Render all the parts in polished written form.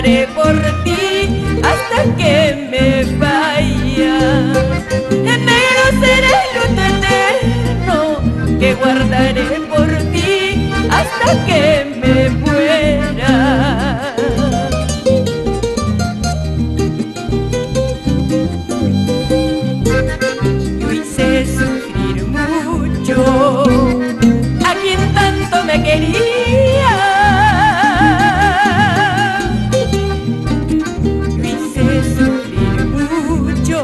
guardaré por ti hasta que me vaya. Negro será el luto eterno que guardaré por ti hasta que me muera. Yo hice sufrir mucho a quien tanto me quería. Yo hice sufrir mucho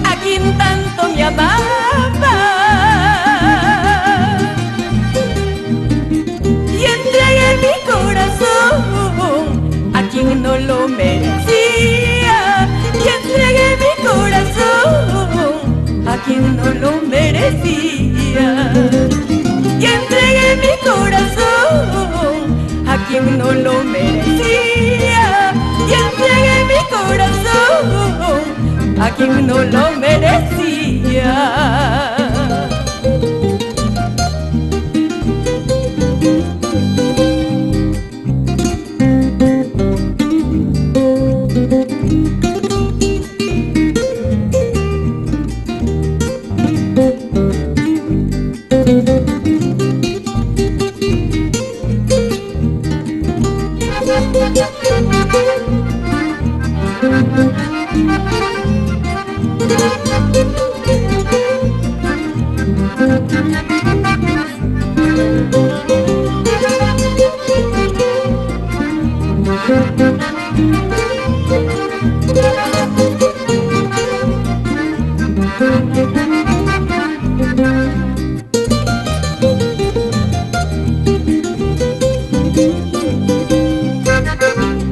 a quien tanto me amaba. Y entregué mi corazón a quien no lo merecía. Y entregué mi corazón a quien no lo merecía. Y entregué mi corazón a quien no lo merecía. Y entregué mi corazón a quien no lo merecía.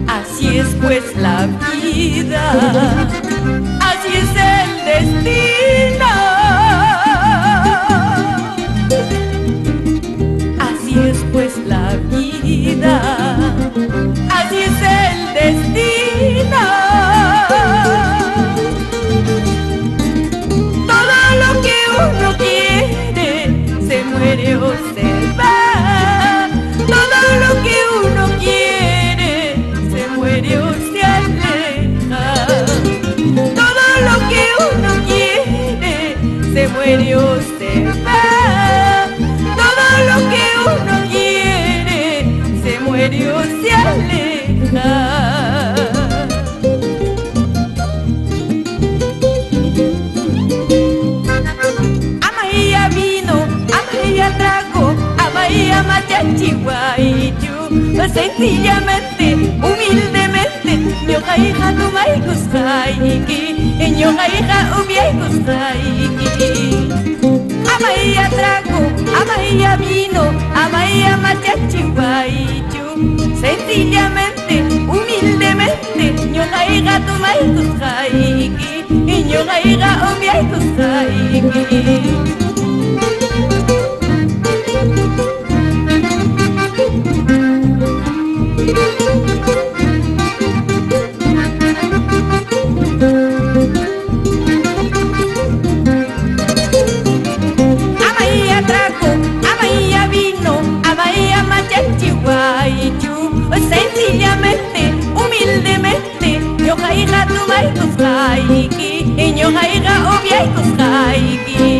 Así es pues la vida, así es el destino. Así es pues la vida, así es el destino. Todo lo que uno quiere se muere o se va. Todo lo que uno quiere se muere o se aleja. Todo lo que uno quiere se muere o se va. Todo lo que uno quiere se muere o se aleja. Amaya vino, amaya trago, amaya machachihuaychu. Sencillamente, humildemente, ñoqa hija tumay kusqayki, ñoqa hija ubiay kusqayki. Amaya trago, amaya vino, amaya machachihuaychu. Sencillamente, humildemente, ñoqa hija tumay kusqayki, ñoqa hija ubiay kusqayki. Amaya trago, amaya vino, amaya machachihuaychu. Sencillamente, humildemente, ñoqa hija tumay kusqayki, ñoqa hija ubiay kusqayki.